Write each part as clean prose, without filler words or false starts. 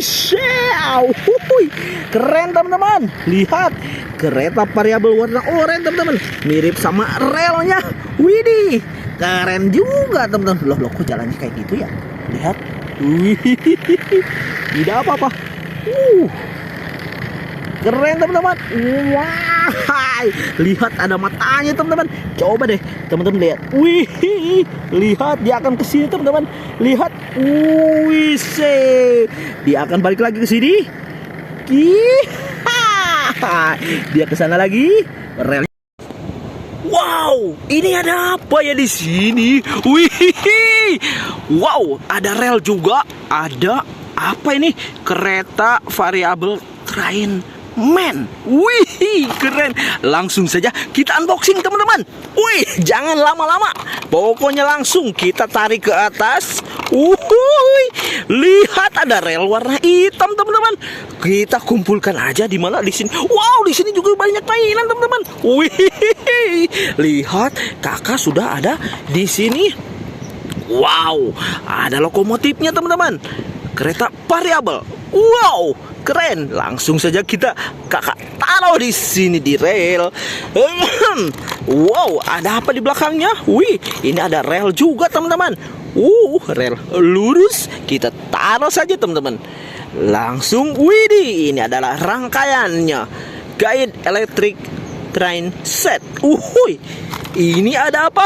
Wush, keren teman-teman. Lihat, kereta variabel warna oranye teman-teman, mirip sama relnya. Widih, keren juga teman-teman. Loh, kok jalannya kayak gitu ya? Lihat, wih, tidak apa-apa. Keren teman-teman. Wah, lihat ada matanya teman-teman. Coba deh teman-teman lihat. Wih, lihat dia akan ke sini teman-teman. Lihat, wih, dia akan balik lagi ke sini. Dia ke sana lagi. Rel. Wow, ini ada apa ya di sini? Wih, wow, ada rel juga. Ada apa ini? Kereta variabel train man. Wih, keren. Langsung saja kita unboxing teman-teman. Wih, jangan lama-lama. Pokoknya langsung kita tarik ke atas. Lihat ada rel warna hitam teman-teman. Kita kumpulkan aja di mana di sini. Wow, di sini juga banyak mainan teman-teman. Wih, lihat kakak sudah ada di sini. Wow, ada lokomotifnya teman-teman. Kereta variabel. Wow, keren. Langsung saja kita kakak taruh di sini di rel. Wow, ada apa di belakangnya? Wih, ini ada rel juga teman-teman. Rel lurus. Kita taruh saja teman-teman. Langsung, widih, ini adalah rangkaiannya. Guide electric train set. Ini ada apa?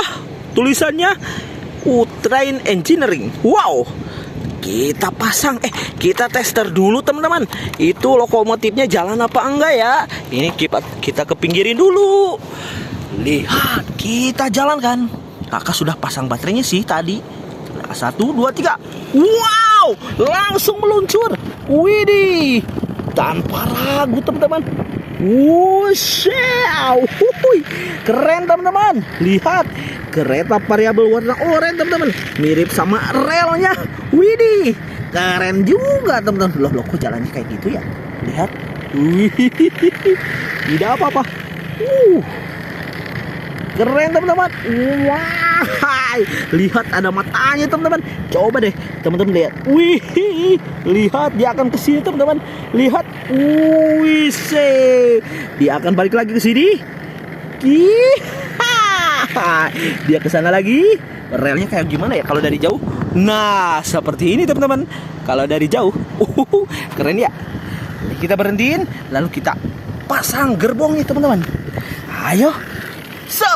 Tulisannya train engineering. Wow. Kita pasang, kita tester dulu teman-teman. Itu lokomotifnya jalan apa enggak ya? Ini kita kepinggirin dulu. Lihat, kita jalankan. Kakak sudah pasang baterainya sih tadi. 1, 2, 3. Wow, langsung meluncur. Widih, tanpa ragu teman-teman. Wush, keren teman-teman. Lihat, kereta variabel warna oranye teman-teman, mirip sama relnya. Widih, keren juga teman-teman. Loh, kok jalannya kayak gitu ya? Lihat, wih, tidak apa-apa. Keren teman-teman. Wah, lihat ada matanya teman-teman. Coba deh teman-teman lihat. Wih, lihat dia akan ke sini teman-teman. Lihat, wih, dia akan balik lagi ke sini. Dia ke sana lagi. Relnya kayak gimana ya kalau dari jauh? Nah, seperti ini teman-teman. Kalau dari jauh, keren ya. Kita berhentiin, lalu kita pasang gerbongnya teman-teman. Ayo.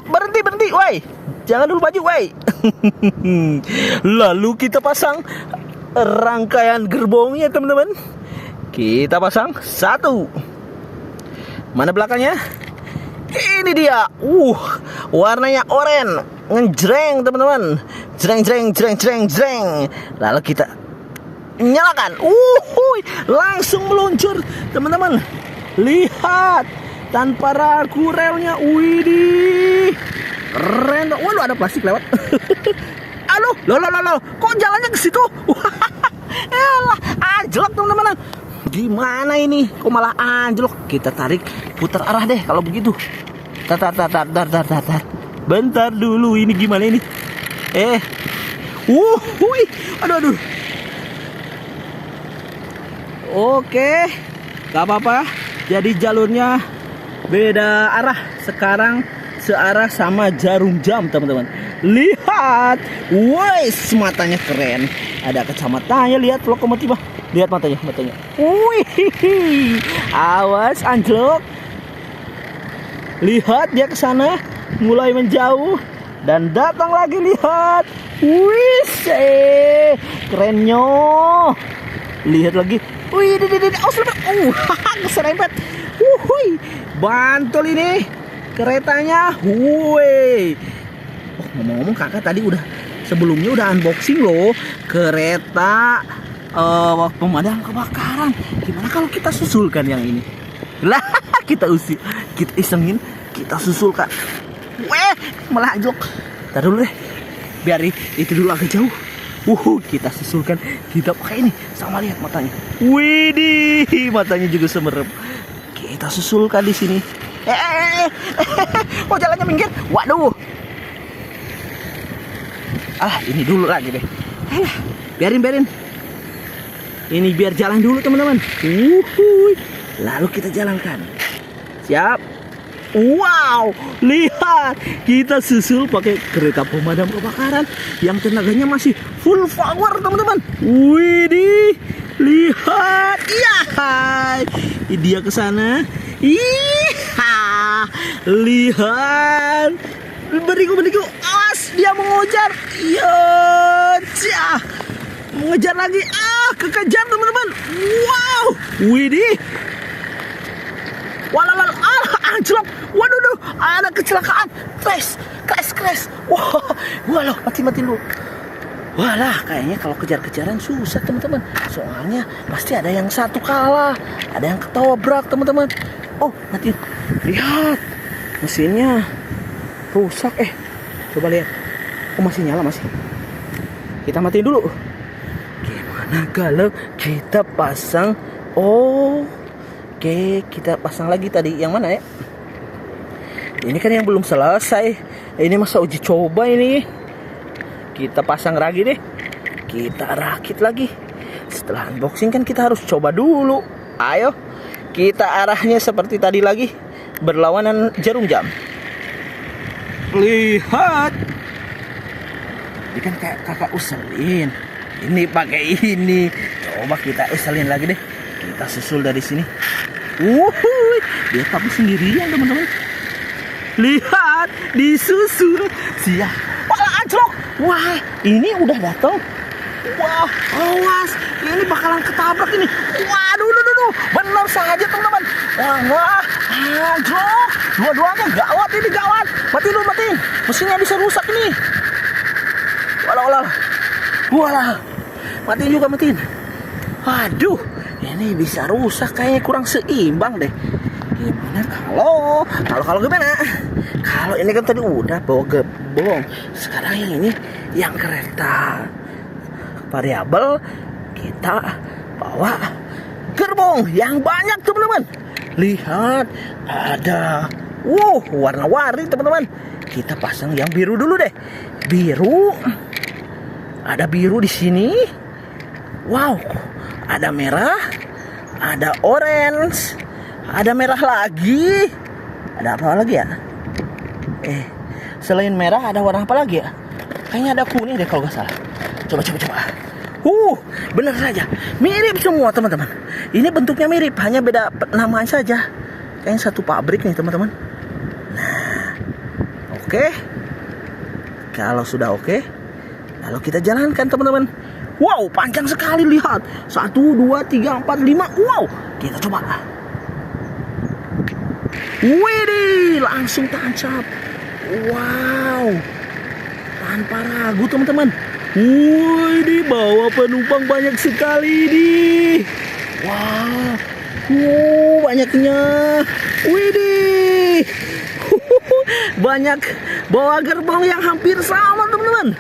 Berhenti, woi. Jangan dulu baju, woi. Lalu kita pasang rangkaian gerbongnya, teman-teman. Kita pasang 1. Mana belakangnya? Ini dia. Warnanya oranye. Ngejreng, teman-teman. Jreng. Lalu kita nyalakan. Langsung meluncur, teman-teman. Lihat. Tanpa ragu relnya. Widih, keren. Waduh, ada plastik lewat. Aduh, loh. Kok jalannya ke situ? Elah, anjlok teman-teman. Gimana ini? Kok malah anjlok? Kita tarik, putar arah deh kalau begitu. Tar. Bentar dulu, ini gimana ini? Aduh. Oke, gak apa-apa. Jadi jalurnya beda arah. Sekarang searah sama jarum jam teman-teman. Lihat, wes, matanya keren. Ada kacamatanya, lihat lokomotif. Lihat matanya. Wih, awas anjlok. Lihat dia ke sana, mulai menjauh dan datang lagi. Lihat, wih, kerennya. Lihat lagi. Wih, keserempet. Bantul ini keretanya. Ngomong-ngomong, kakak tadi sebelumnya udah unboxing loh kereta pemadam kebakaran. Gimana kalau kita susulkan yang ini? Lah, kita isengin, kita susulkan. Malah anjlok. Ntar dulu deh, biar itu dulu agak jauh. Kita susulkan, kita pakai ini. Sama, lihat matanya. Widih, matanya juga semerem. Kita susulkan di sini. Kok jalannya minggir? Waduh. Ini dulu lagi deh. Biarin. Ini biar jalan dulu teman-teman. Wuhui. Lalu kita jalankan. Siap. Wow, lihat, kita susul pakai kereta pemadam kebakaran yang tenaganya masih full power teman-teman. Widih, lihat, iya, dia ke sana. Iya, lihat, beriku, awas, dia mengejar. Iya, cah, mengejar lagi. Kekejar teman-teman. Wow, widih. Walalal, anjlok. Waduh, ada kecelakaan. Crash. Wah, walau, mati dulu. Walah, kayaknya kalau kejar-kejaran susah teman-teman. Soalnya pasti ada yang satu kalah, ada yang ketabrak teman-teman. Oh, mati. Lihat, mesinnya rusak. Coba lihat. Oh, masih nyala masih. Kita matiin dulu. Gimana kalau kita pasang? Oke, kita pasang lagi tadi. Yang mana ya? Ini kan yang belum selesai. Ini masa uji coba ini. Kita pasang lagi deh. Kita rakit lagi. Setelah unboxing kan kita harus coba dulu. Ayo, kita arahnya seperti tadi lagi. Berlawanan jarum jam. Lihat. Ini kan kayak kakak uselin. Ini pakai ini. Coba kita uselin lagi deh. Kita susul dari sini. Wuhui, dia tapi sendirian teman-teman. Lihat, disusul. Siap. Wah, anjlok. Wah, ini udah datang. Wah, awas, ini bakalan ketabrak ini. Waduh, benar saja teman-teman. Wah, anjlok. Dua-duanya gawat ini, gawat. Matiin. Mesinnya bisa rusak ini. Walah. Matiin. Waduh, ini bisa rusak, kayaknya kurang seimbang deh. Gimana kalau gimana? Kalau ini kan tadi udah bawa gerbong, sekarang yang ini yang kereta variabel, kita bawa gerbong yang banyak teman-teman. Lihat, ada warna-warni teman-teman. Kita pasang yang biru dulu deh. Biru, ada biru di sini. Wow, ada merah, ada orange, ada merah lagi. Ada apa lagi ya? Selain merah ada warna apa lagi ya? Kayaknya ada kuning deh kalau nggak salah. Coba. Benar saja. Mirip semua teman-teman. Ini bentuknya mirip, hanya beda nama saja. Kayaknya satu pabrik nih teman-teman. Nah, oke. Kalau sudah oke, lalu kita jalankan teman-teman. Wow, panjang sekali, lihat. 1, 2, 3, 4, 5. Wow, kita coba. Widih, langsung tancap. Wow, tanpa ragu teman-teman. Widih, bawa penumpang banyak sekali nih. Wow, banyaknya. Widih, banyak bawa gerbong yang hampir sama teman-teman.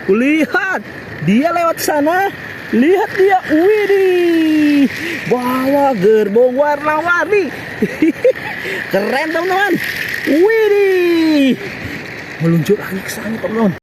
Lihat, dia lewat sana. Lihat dia, widih, bawa gerbong warna-warni. Keren teman-teman. Widih, meluncur lagi ke sana teman-teman.